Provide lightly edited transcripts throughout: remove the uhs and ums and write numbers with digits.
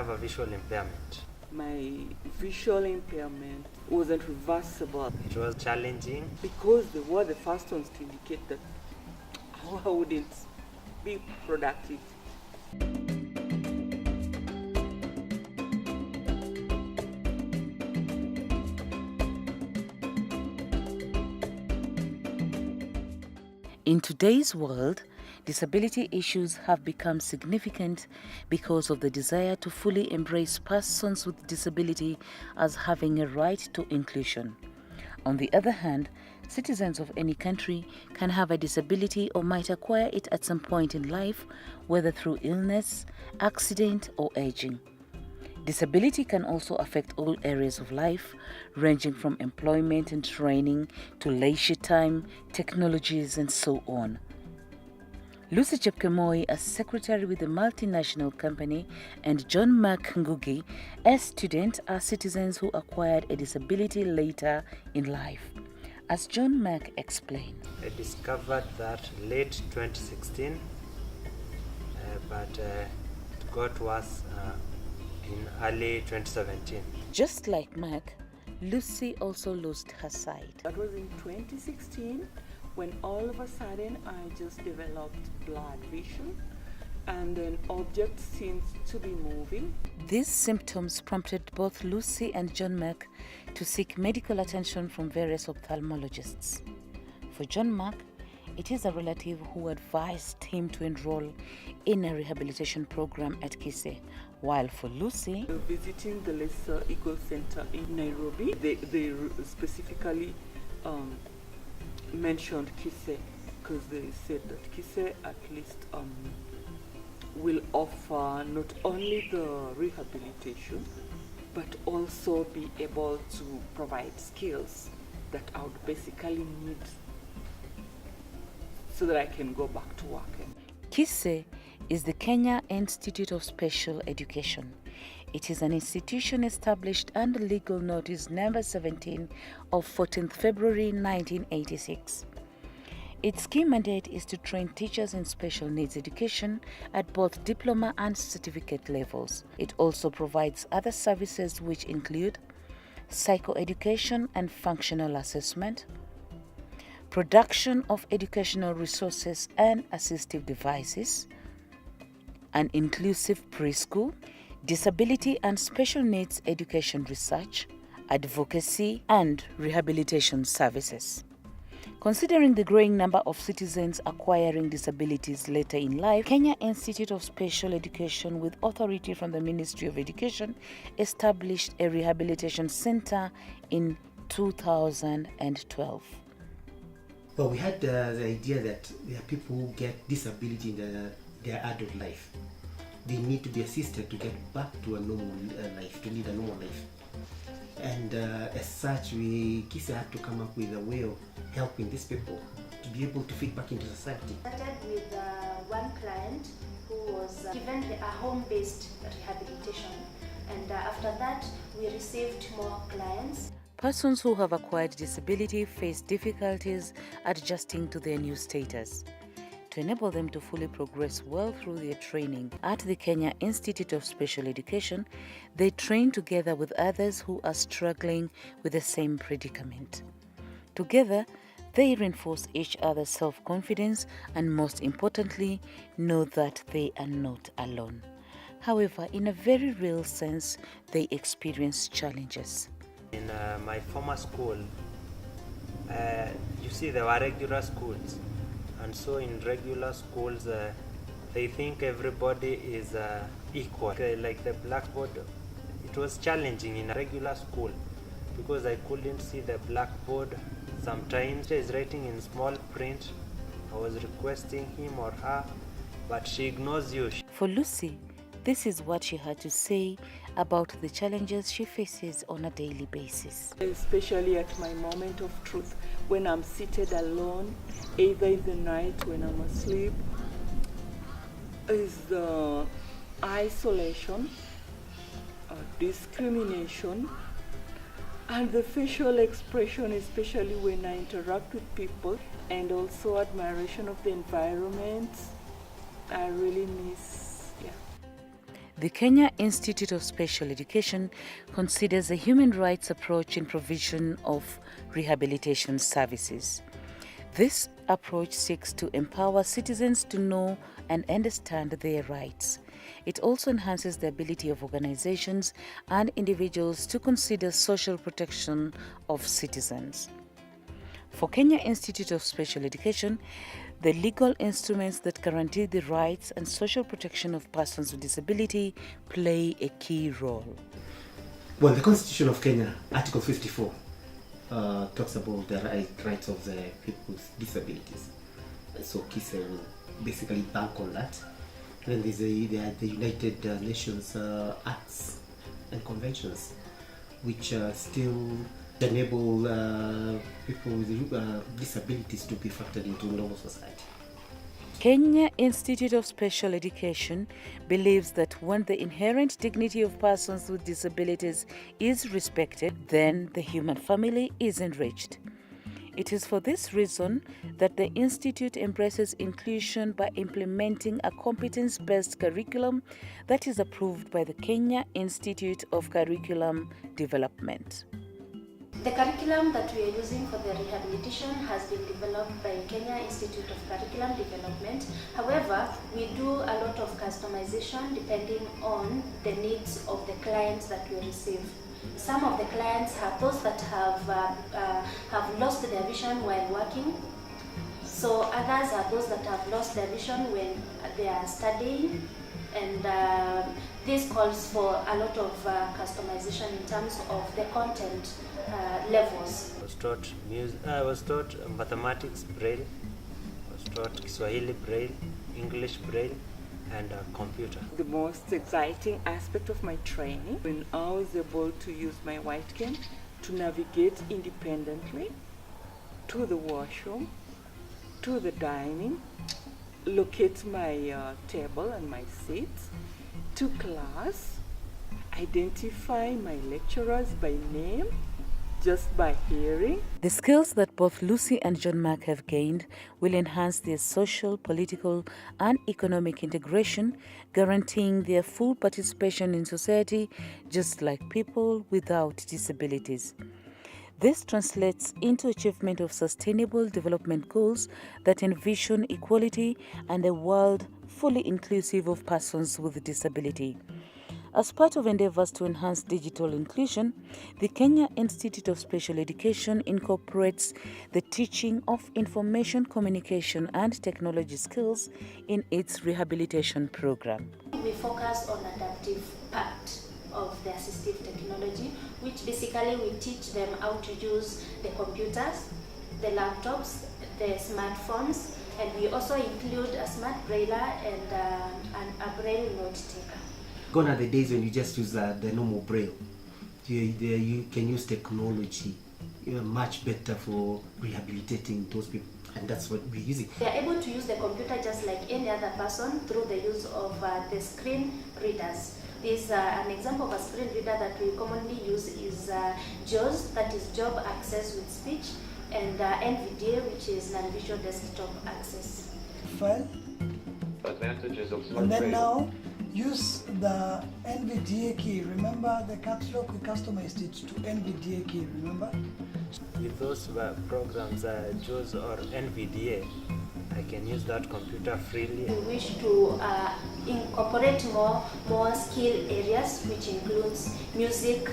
have a visual impairment. My visual impairment wasn't reversible It was challenging. because they were the first ones to indicate that I wouldn't be productive. In today's world, disability issues have become significant because of the desire to fully embrace persons with disability as having a right to inclusion. On the other hand, citizens of any country can have a disability or might acquire it at some point in life, whether through illness, accident, or aging. Disability can also affect all areas of life, ranging from employment and training to leisure time, technologies, and so on. Lucy Chepkemoi, as secretary with a multinational company, and John Mark Ngugi, as student, are citizens who acquired a disability later in life. As John Mark explained, I discovered that late 2016, but it got worse in early 2017. just like Mark, Lucy also lost her sight. That was in 2016 when all of a sudden I just developed blurred vision and then objects seemed to be moving. These symptoms prompted both Lucy and John Mark to seek medical attention from various ophthalmologists. For John Mark, it is a relative who advised him to enroll in a rehabilitation program at Kise, while for Lucy, Visiting the Lesser Eagle Center in Nairobi, they specifically mentioned Kise because they said that Kise at least will offer not only the rehabilitation but also be able to provide skills that I would basically need so that I can go back to work. Kise is the Kenya Institute of Special Education. It is an institution established under legal notice number 17 of 14th February 1986. Its key mandate is to train teachers in special needs education at both diploma and certificate levels. It also provides other services which include psychoeducation and functional assessment, production of educational resources and assistive devices, an inclusive preschool, disability and special needs education research, advocacy, and rehabilitation services. Considering the growing number of citizens acquiring disabilities later in life, Kenya Institute of Special Education, with authority from the Ministry of Education, established a rehabilitation center in 2012. Well, we had the idea that there are people who get disability in their adult life. They need to be assisted to get back to a normal life, to lead a normal life. And as such, Kisa had to come up with a way of helping these people to be able to fit back into society. Started with one client who was given a home-based rehabilitation, and after that we received more clients. Persons who have acquired disability face difficulties adjusting to their new status. To enable them to fully progress well through their training at the Kenya Institute of Special Education, they train together with others who are struggling with the same predicament. Together, they reinforce each other's self-confidence and, most importantly, know that they are not alone. However, in a very real sense, they experience challenges. In my former school, you see there were regular schools, and so in regular schools they think everybody is equal. Like the blackboard, it was challenging in a regular school because I couldn't see the blackboard. Sometimes is writing in small print. I was requesting him or her, but she ignores you. For Lucy, this is what she had to say about the challenges she faces on a daily basis. Especially at my moment of truth, when I'm seated alone, either in the night when I'm asleep, is the isolation, discrimination, and the facial expression, especially when I interact with people, and also admiration of the environment. I really miss, The Kenya Institute of Special Education considers a human rights approach in provision of rehabilitation services. This approach seeks to empower citizens to know and understand their rights. It also enhances the ability of organizations and individuals to consider social protection of citizens. For Kenya Institute of Special Education, the legal instruments that guarantee the rights and social protection of persons with disability play a key role. Well, the Constitution of Kenya, Article 54, talks about the rights of the people with disabilities. So KISE will basically bank on that. Then there's the United Nations Acts and Conventions, which still enable people with disabilities to be factored into normal society. Kenya Institute of Special Education believes that when the inherent dignity of persons with disabilities is respected, then the human family is enriched. It is for this reason that the Institute embraces inclusion by implementing a competence-based curriculum that is approved by the Kenya Institute of Curriculum Development. The curriculum that we are using for the rehabilitation has been developed by Kenya Institute of Curriculum Development. However, we do a lot of customization depending on the needs of the clients that we receive. Some of the clients are those that have lost their vision while working. So others are those that have lost their vision when they are studying. And this calls for a lot of customization in terms of the content levels. I was taught mathematics Braille, I was taught Kiswahili Braille, English Braille, and computer. The most exciting aspect of my training, when I was able to use my white cane to navigate independently to the washroom, to the dining, locate my table and my seats, to class, identify my lecturers by name, just by hearing. The skills that both Lucy and John Mark have gained will enhance their social, political, and economic integration, guaranteeing their full participation in society, just like people without disabilities. This translates into achievement of sustainable development goals that envision equality and a world fully inclusive of persons with disability. As part of endeavors to enhance digital inclusion, the Kenya Institute of Special Education incorporates the teaching of information communication and technology skills in its rehabilitation program. We focus on adaptive part of the assistive technology, which basically we teach them how to use the computers, the laptops, the smartphones, and we also include a smart brailler and a braille note taker. Gone are the days when you just use the normal braille. You can use technology much better for rehabilitating those people, and that's what we're using. They are able to use the computer just like any other person through the use of the screen readers. This an example of a screen reader that we commonly use is JAWS, that is Job Access with Speech, and NVDA, which is non-visual desktop access. File. Advantages of smart And then braille. now use the NVDA key. Remember the caps lock, we customized it to NVDA key, remember? With those programs, JAWS or NVDA, I can use that computer freely. We wish to incorporate more skill areas, which includes music,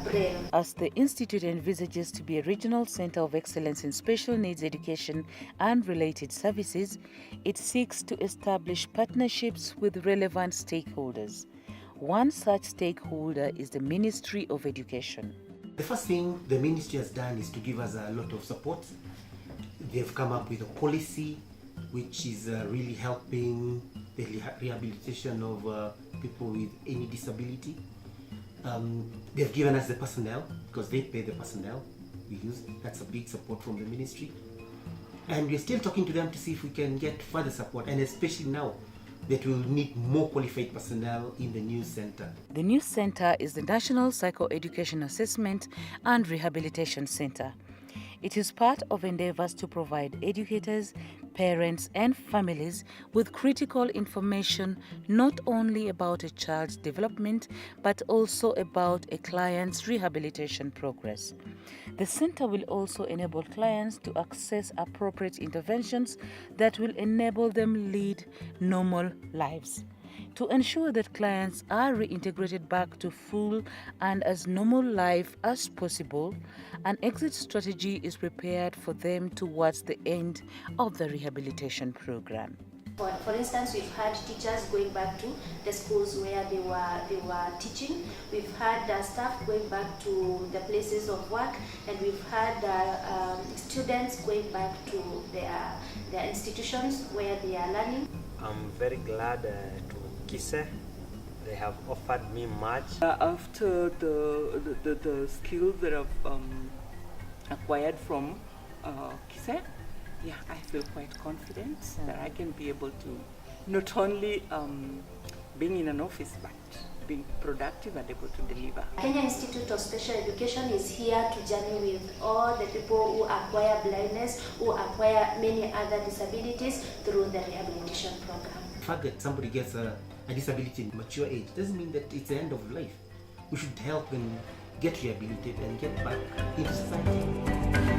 braille. As the Institute envisages to be a regional center of excellence in special needs education and related services, it seeks to establish partnerships with relevant stakeholders. One such stakeholder is the Ministry of Education. The first thing the ministry has done is to give us a lot of support. They've come up with a policy which is really helping the rehabilitation of people with any disability. They've given us the personnel, because they pay the personnel we use. That's a big support from the ministry. And we're still talking to them to see if we can get further support, and especially now that we'll need more qualified personnel in the new center. The new center is the National Psychoeducation Assessment and Rehabilitation Center. It is part of endeavors to provide educators, parents and families with critical information not only about a child's development but also about a client's rehabilitation progress. The center will also enable clients to access appropriate interventions that will enable them lead normal lives. To ensure that clients are reintegrated back to full and as normal life as possible, an exit strategy is prepared for them towards the end of the rehabilitation program. For instance, we've had teachers going back to the schools where they were teaching. We've had staff going back to the places of work, and we've had students going back to their institutions where they are learning. I'm very glad to Kise. They have offered me much. After the skills that I've acquired from Kise, yeah, I feel quite confident that I can be able to not only being in an office, but being productive and able to deliver. Kenya Institute of Special Education is here to journey with all the people who acquire blindness, who acquire many other disabilities through the rehabilitation program. The fact that somebody gets a disability in mature age doesn't mean that it's the end of life. We should help them get rehabilitated and get back into society.